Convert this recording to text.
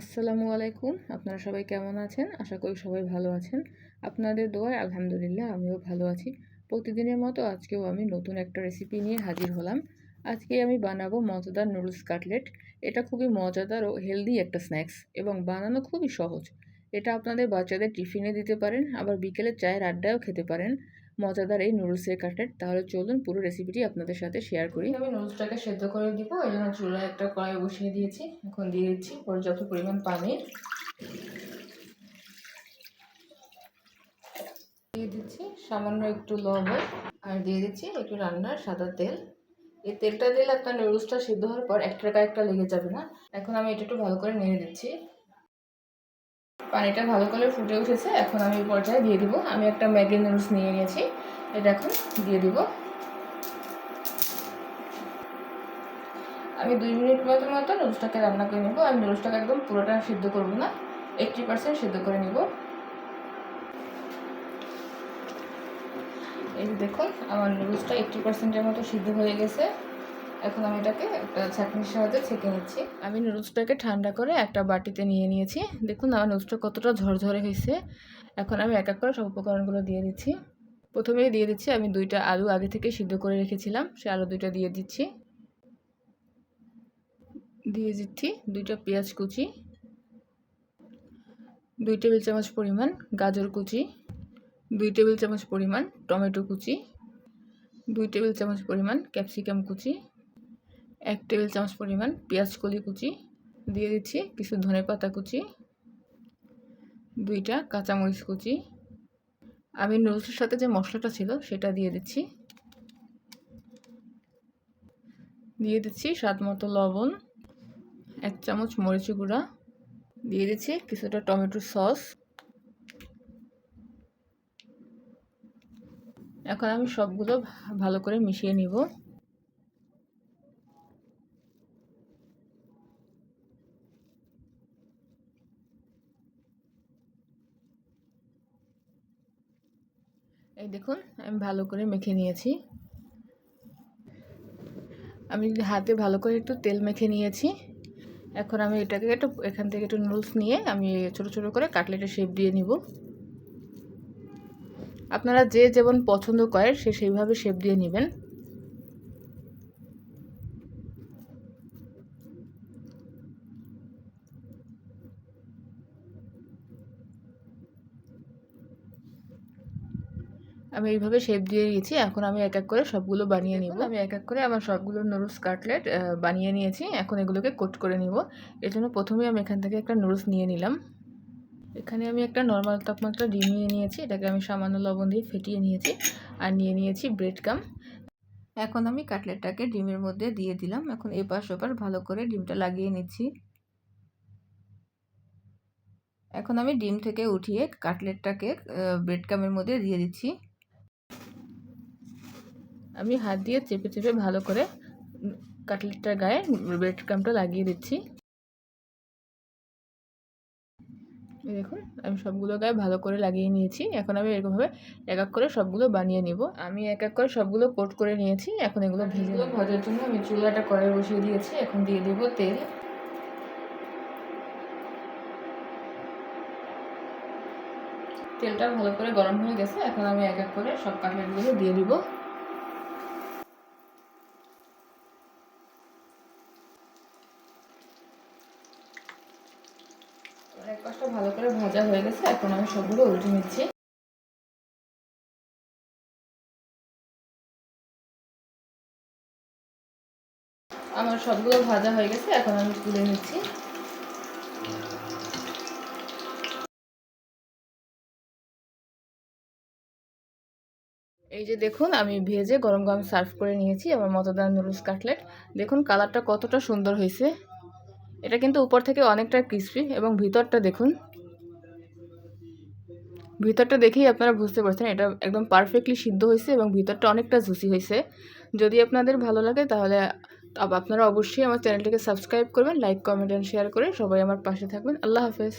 আসসালামু আলাইকুম। আপনারা সবাই কেমন আছেন? আশা করি সবাই ভালো আছেন। আপনাদের দোয়ায় আলহামদুলিল্লাহ আমিও ভালো আছি। প্রতিদিনের মতো আজকেও আমি নতুন একটা রেসিপি নিয়ে হাজির হলাম। আজকে আমি বানাবো মজাদার নুডলস কাটলেট। এটা খুবই মজাদার ও হেলদি একটা স্ন্যাক্স এবং বানানো খুবই সহজ। এটা আপনাদের বাচ্চাদের টিফিনে দিতে পারেন, আবার বিকেলে চায়ের আড্ডায়ও খেতে পারেন। মজাদার এই নুডলসের কাটলেট। তাহলে চলুন পুরো রেসিপিটি আপনাদের সাথে শেয়ার করি। আমি নুডলসটাকে সেদ্ধ করে দিব, এই জন্য চুলায় একটা কড়াই বসিয়ে দিয়েছি। এখন দিয়ে দিচ্ছি পর্যাপ্ত পরিমাণ পানি, দিয়ে দিচ্ছি সামান্য একটু লবণ, আর দিয়ে দিচ্ছি একটু রান্নার সাদা তেল। এই তেলটা দিলে আপনার নুডলসটা সিদ্ধ হওয়ার পর একটা লেগে যাবে না। এখন আমি এটা একটু ভালো করে নেড়ে দিচ্ছি। পানিটা ভালো করে ফুটে উঠেছে। এখন আমি এই পর্যায়ে দিয়ে দিব, আমি একটা ম্যাগি নুডলস নিয়ে নিয়েছি, এটা এখন দিয়ে দিব। আমি 2 মিনিট মতো নুডলসটাকে রান্না করে নেব। আমি নুডলসটাকে একদম পুরোটা সিদ্ধ করব না, 80% সিদ্ধ করে নেব। এই দেখুন আমার নুডলসটা 80%-এর মতো সিদ্ধ হয়ে গেছে। এখন আমি এটাকে একটা ছাঁকনির সাহায্যে ছেঁকে নিচ্ছি। আমি নুডলসটাকে ঠান্ডা করে একটা বাটিতে নিয়ে নিয়েছি। দেখুন আমার নুডলসটা কতটা ঝরঝরে হয়েছে। এখন আমি এক এক করে সব উপকরণগুলো দিয়ে দিচ্ছি। প্রথমেই দিয়ে দিচ্ছি আমি 2টা আলু আগে থেকে সিদ্ধ করে রেখেছিলাম, সেই আলু 2টা দিয়ে দিচ্ছি। দিয়ে দিচ্ছি 2টা পেঁয়াজ কুচি, 2 টেবিল চামচ পরিমাণ গাজর কুচি, 2 টেবিল চামচ পরিমাণ টমেটো কুচি, 2 টেবিল চামচ পরিমাণ ক্যাপসিকাম কুচি, 1 টেবিল চামচ পরিমাণ পেঁয়াজ কলি কুচি, দিয়ে দিচ্ছি কিছু ধনেপাতা কুচি, 2টা কাঁচামরিচ কুচি। আমি নুডলসের সাথে যে মশলাটা ছিল সেটা দিয়ে দিচ্ছি। দিয়ে দিচ্ছি স্বাদ মতো লবণ, 1 চামচ মরিচ গুঁড়া, দিয়ে দিচ্ছি কিছুটা টমেটো সস। এখন আমি সবগুলো ভালো করে মিশিয়ে নিব। এই দেখুন আমি ভালো করে মেখে নিয়েছি। আমি হাতে ভালো করে একটু তেল মেখে নিয়েছি। এখন আমি এটাকে একটু এখান থেকে একটু নুডলস নিয়ে আমি ছোট ছোট করে কাটলেটের শেপ দিয়ে নিব। আপনারা যে যেমন পছন্দ করেন সেইভাবে শেপ দিয়ে নেবেন। আমি এইভাবে শেপ দিয়ে নিয়েছি। এখন আমি এক এক করে সবগুলো বানিয়ে নিব। আমি এক এক করে আমার সবগুলো নুডলস কাটলেট বানিয়ে নিয়েছি। এখন এগুলোকে কোট করে নিব। এর জন্য প্রথমেই আমি এখান থেকে একটা নুডলস নিয়ে নিলাম। এখানে আমি একটা নর্মাল তাপমাত্রা ডিম নিয়ে নিয়েছি, এটাকে আমি সামান্য লবণ দিয়ে ফেটিয়ে নিয়েছি। আর নিয়ে নিয়েছি ব্রেড গাম। এখন আমি কাটলেটটাকে ডিমের মধ্যে দিয়ে দিলাম। এখন এপাশ ওপাশ ভালো করে ডিমটা লাগিয়ে নিচ্ছি। এখন আমি ডিম থেকে উঠিয়ে কাটলেটটাকে ব্রেড গামের মধ্যে দিয়ে দিচ্ছি। আমি হাত দিয়ে চেপে চেপে ভালো করে কাটলেটটার গায়ে ব্রেড ক্রাম্বটা লাগিয়ে দিচ্ছি। দেখুন আমি সবগুলো গায়ে ভালো করে লাগিয়ে নিয়েছি। এখন আমি এরকমভাবে এক এক করে সবগুলো বানিয়ে নিব। আমি এক এক করে সবগুলো কোট করে নিয়েছি। এখন এগুলো ভাজার জন্য আমি চুলাটা কড়াই বসিয়ে দিয়েছি। এখন দিয়ে দেব তেল। তেলটা ভালো করে গরম হয়ে গেছে। এখন আমি এক এক করে সব কাটলেটগুলো দিয়ে দিব। এক পাশটা ভালো করে ভাজা হয়ে গেছে। এখন আমি সবগুলো উল্টে নিচ্ছি। আমার সবগুলো ভাজা হয়ে গেছে। এখন আমি তুলে নিচ্ছি। এই যে দেখুন আমি ভেজে গরম গরম সার্ভ করে নিয়েছি আমার মজাদার নুডলস কাটলেট। দেখুন কালারটা কতটা সুন্দর হয়েছে। এটা কিন্তু উপর থেকে অনেকটা ক্রিস্পি এবং ভিতরটা দেখুন, ভিতরটা দেখেই আপনারা বুঝতে পারছেন এটা একদম পারফেক্টলি সিদ্ধ হয়েছে এবং ভিতরটা অনেকটা জুসি হয়েছে। যদি আপনাদের ভালো লাগে তাহলে আপনারা অবশ্যই আমার চ্যানেলটিকে সাবস্ক্রাইব করবেন, লাইক কমেন্ট অ্যান্ড শেয়ার করে সবাই আমার পাশে থাকবেন। আল্লাহ হাফেজ।